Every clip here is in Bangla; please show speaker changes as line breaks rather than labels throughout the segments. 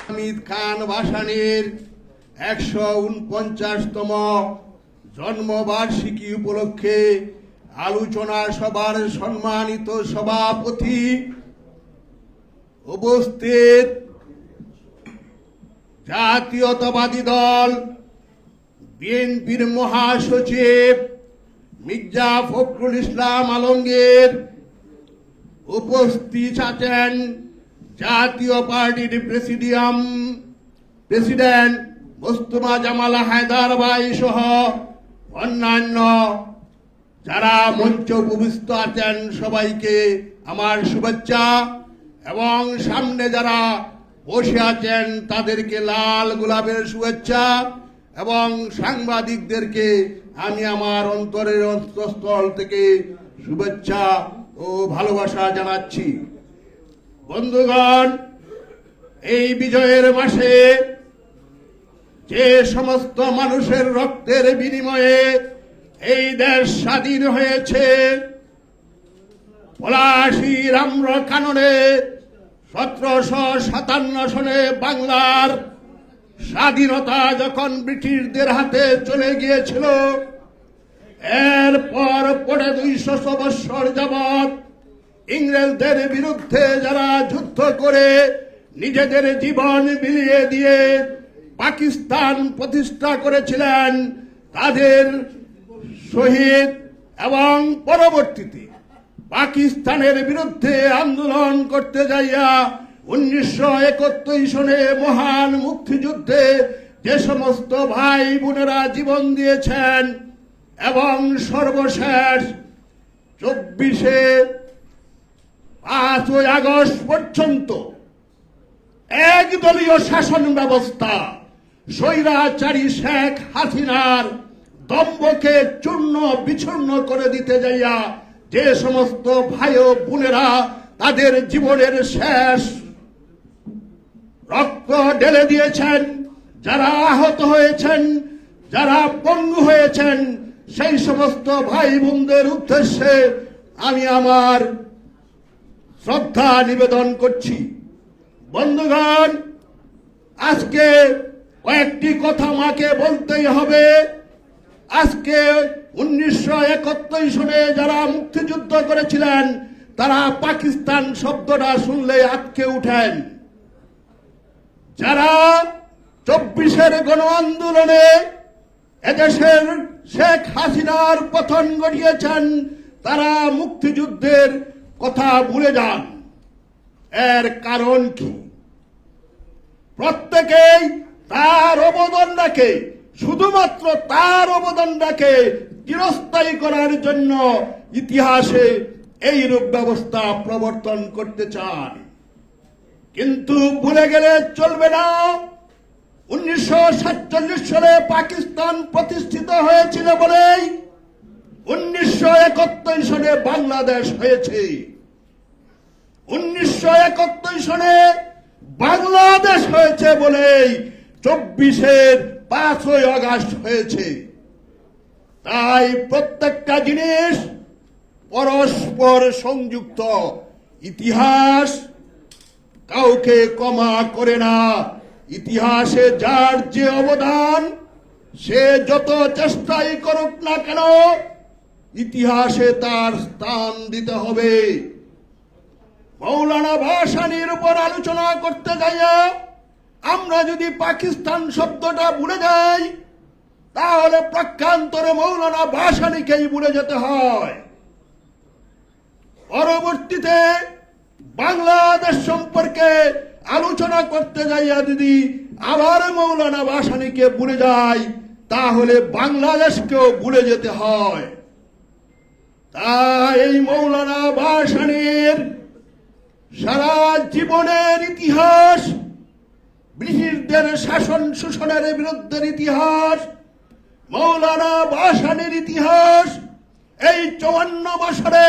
হামিদ খান ভাসানীর ১৪৯তম জন্মবার্ষিকী উপলক্ষে আলোচনা সভার সম্মানিত সভাপতি, উপস্থিত জাতীয়তাবাদী দল বিএনপির মহাসচিব মির্জা ফখরুল ইসলাম আলমগীর, উপস্থিত আছেন জাতীয় পার্টির প্রেসিডেন্ট মোস্তফা জামাল হায়দার ভাই সহ অন্যান্য যারা মঞ্চে উপবিষ্ট আছেন সবাইকে আমার শুভেচ্ছা, এবং সামনে যারা বসে আছেন তাদেরকে লাল গোলাপের শুভেচ্ছা, এবং সাংবাদিকদেরকে আমি আমার অন্তরের অন্তঃস্থল থেকে শুভেচ্ছা ও ভালোবাসা জানাচ্ছি। বন্ধুগণ, এই বিজয়ের মাসে যে সমস্ত মানুষের রক্তের বিনিময়ে এই দেশ স্বাধীন হয়েছে, ৮৫ আম্র কাননে ১৭৫৭ সনে বাংলার স্বাধীনতা যখন ব্রিটিশদের হাতে চলে গিয়েছিল, এরপর পরে ২০০ বৎসর যাবৎ ইংরেজদের বিরুদ্ধে যারা যুদ্ধ করে নিজেদের জীবন বিলিয়ে দিয়ে পাকিস্তান প্রতিষ্ঠা করেছিলেন, তাদের শহীদ এবং পরবর্তীতে পাকিস্তানের বিরুদ্ধে আন্দোলন করতে যাইয়া ১৯৭১ সনে মহান মুক্তিযুদ্ধে যে সমস্ত ভাই বোনেরা জীবন দিয়েছেন, এবং সর্বশেষ ৫ই আগস্ট পর্যন্ত একদলীয় শাসন ব্যবস্থা স্বৈরাচারী শেখ হাসিনার দম্ভকে চূর্ণ বিচূর্ণ করে দিতে যাইয়া যে সমস্ত ভাই ও বোনেরা তাদের জীবনের শেষ রক্ত ঢেলে দিয়েছেন, যারা আহত হয়েছেন, যারা পঙ্গু হয়েছেন, সেই সমস্ত ভাই বোনদের উদ্দেশ্যে আমি আমার শ্রদ্ধা নিবেদন করছি। বন্ধুগণ, আজকে কয়েকটি কথা আমাকে বলতেই হবে। আজকে ১৯৭১ সনে যারা মুক্তিযুদ্ধ করেছিলেন, তারা পাকিস্তান শব্দটা শুনলে আটকে উঠেন। যারা ২৪-এর গণ আন্দোলনে এদেশের শেখ হাসিনার পতন ঘটিয়েছেন, তারা মুক্তিযুদ্ধের কথা ভুলে যান। এর কারণ কি? প্রত্যেকেই তার অবদানটাকে, শুধুমাত্র তার অবদানটাকে চিরস্থায়ী করার জন্য ইতিহাসে এইরূপ ব্যবস্থা প্রবর্তন করতে চান, কিন্তু ভুলে গেলে চলবে না। ১৯৪৭ সালে পাকিস্তান প্রতিষ্ঠিত হয়েছিল বলেই ১৯৭১ সনে বাংলাদেশ হয়েছে। ১৯৭১ সনে বাংলাদেশ হয়েছে বলেই ২৪-এর ৫ই আগস্ট হয়েছে। তাই প্রত্যেকটা জিনিস পরস্পর সংযুক্ত। ইতিহাস কাউকে ক্ষমা করে না। ইতিহাসে যার যে অবদান, সে যত চেষ্টাই করুক না কেন, ইতিহাসে তার স্থান দিতে হবে। মৌলানা ভাসানীর উপর আলোচনা করতে যাইয়া আমরা যদি পাকিস্তান শব্দটা ভুলে যাই, তাহলে প্রক্ষান্তরে মৌলানা ভাসানীকেই ভুলে যেতে হয়। পরবর্তীতে বাংলাদেশ সম্পর্কে আলোচনা করতে যাইয়া যদি আবার মৌলানা ভাসানীকে ভুলে যায়, তাহলে বাংলাদেশকেও ভুলে যেতে হয়। তাই এই মৌলানা ভাসানীর সারা জীবনের ইতিহাস, ব্রিটিশদের শাসন শোষণের বিরুদ্ধে ইতিহাস, মৌলানা ভাসানীর ইতিহাস, এই ৫৪ বছরে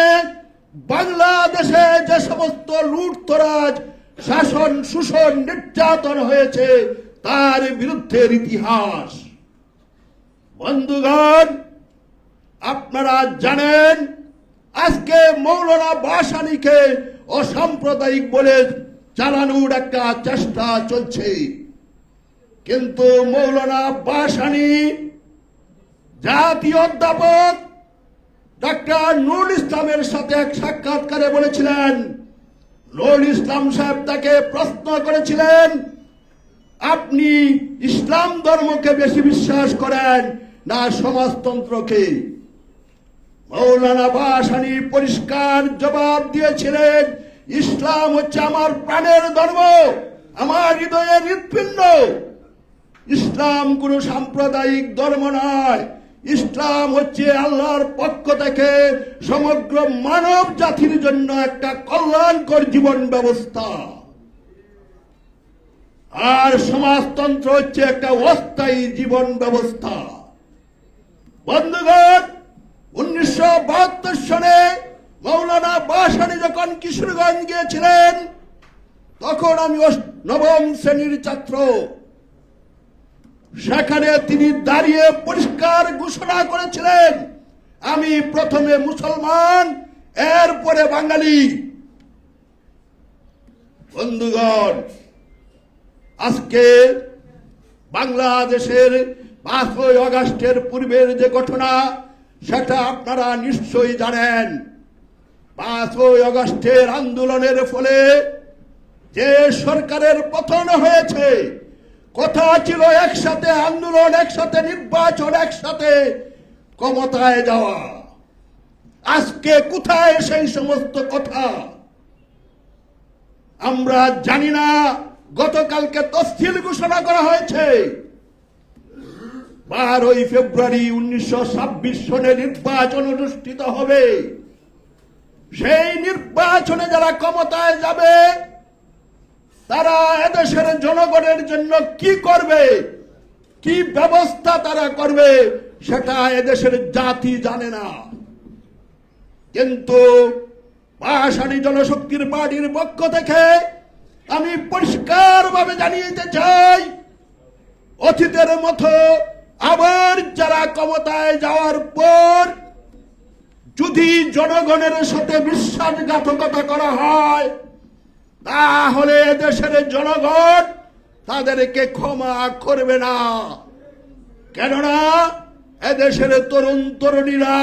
বাংলাদেশে যে সমস্ত লুটতরাজ, শাসন শোষণ, নির্যাতন হয়েছে, তার বিরুদ্ধের ইতিহাস। বন্ধুগণ, আপনারা জানেন আজকে মৌলানা ভাসানীকে অসাম্প্রদায়িক বলে চালানোর একটা চেষ্টা চলছে। কিন্তু মৌলানা ভাসানী জাতীয় অধ্যাপক ডাক্তার নুরুল ইসলামের সাথে এক সাক্ষাৎকারে বলেছিলেন, নুরুল ইসলাম সাহেব তাকে প্রশ্ন করেছিলেন, আপনি ইসলাম ধর্মকে বেশি বিশ্বাস করেন না সমাজতন্ত্রকে? মৌলানা ভাসানী পরিষ্কার জবাব দিয়েছিলেন, ইসলাম হচ্ছে আমার প্রাণের ধর্ম, আমার হৃদয়ের হৃৎপিণ্ড। ইসলাম কোন সাম্প্রদায়িক ধর্ম নয়, ইসলাম হচ্ছে আল্লাহর পক্ষ থেকে সমগ্র মানব জাতির জন্য একটা কল্যাণকর জীবন ব্যবস্থা। আর সমাজতন্ত্র হচ্ছে একটা অস্থায়ী জীবন ব্যবস্থা। বন্ধুগণ, 1972 সনে মৌলানা ভাসানী যখন কিশোরগঞ্জ গিয়েছিলেন, তখন আমি 9ম শ্রেণীর ছাত্র। সেখানে তিনি দাঁড়িয়ে পরিষ্কার ঘোষণা করেছিলেন, আমি প্রথমে মুসলমান, এরপরে বাঙালি। বন্ধুগণ, আজকে বাংলাদেশের 5ই আগস্টের পূর্বের যে ঘটনা, সেটা আপনারা নিশ্চয়ই জানেন। 5ই আগস্টের আন্দোলনের ফলে যে সরকারের পতন হয়েছে, কথা ছিল একসাথে আন্দোলন, একসাথে নির্বাচন, একসাথে ক্ষমতায় যাওয়া। আজকে কোথায় সেই সমস্ত কথা? আমরা জানি না। গতকালকে তফসিল ঘোষণা করা হয়েছে, 12ই ফেব্রুয়ারি 1926 সনে নির্বাচন অনুষ্ঠিত হবে। সেই নির্বাচনে যারা ক্ষমতায় যাবে, তারা এদেশের জনগণের জন্য কি করবে, কি ব্যবস্থা তারা করবে, সেটা এদেশের জাতি জানে না। কিন্তু ভাসানী জনশক্তির পার্টির পক্ষ থেকে আমি পরিষ্কারভাবে জানিয়ে চাই, অতীতের মতো আবার যারা ক্ষমতায় যাওয়ার পর যদি জনগণের সাথে বিশ্বাসঘাতকতা করা হয়, তাহলে দেশের জনগণ তাদেরকে ক্ষমা করবে না। কেননা এদেশের তরুণ তরুণীরা,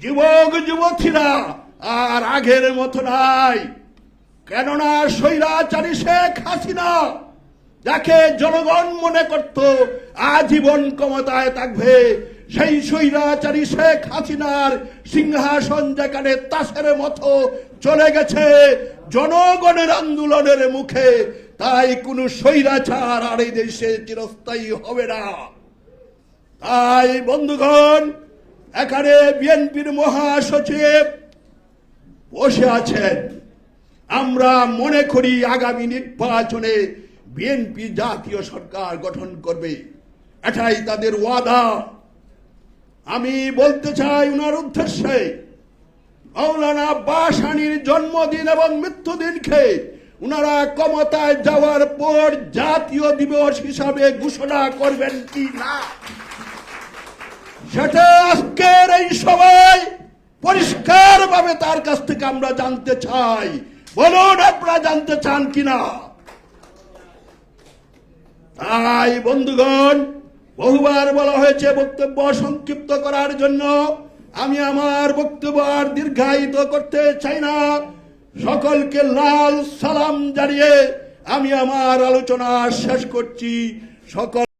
যুবক যুবতীরা আর আগের মতো নাই। কেননা স্বৈরাচারী শেখ হাসিনা, যাকে জনগণ মনে করত আজীবন ক্ষমতায় থাকবে, সেই স্বৈরাচারী শেখ হাসিনার সিংহাসন যেখানে তাসের মতো চলে গেছে জনগণের আন্দোলনের মুখে, তাই কোন স্বৈরাচার আর এই দেশে চিরস্থায়ী হবে না। তাই বন্ধুগণ, এখানে বিএনপির মহাসচিব বসে আছেন। আমরা মনে করি আগামী নির্বাচনে বিএনপি জাতীয় সরকার গঠন করবে, এটাই তাদের ওয়াদা। আমি বলতে চাই উনার উদ্দেশ্যে, মৌলানা ভাসানীর জন্মদিন এবং মৃত্যুদিনকে উনারা ক্ষমতায় যাওয়ার পর জাতীয় দিবস হিসাবে ঘোষণা করবেন কি না, সেটা আজকের এই সভায় পরিষ্কারভাবে তার কাছ থেকে আমরা জানতে চাই। বলুন, আপনারা জানতে চান কিনা? তাই বন্ধুগণ, বহুবার বলা হয়েছে বক্তব্য সংক্ষিপ্ত করার জন্য। আমি আমার বক্তব্য আর দীর্ঘায়িত করতে চাই না। সকলকে লাল সালাম জানিয়ে আমি আমার আলোচনা শেষ করছি। সকল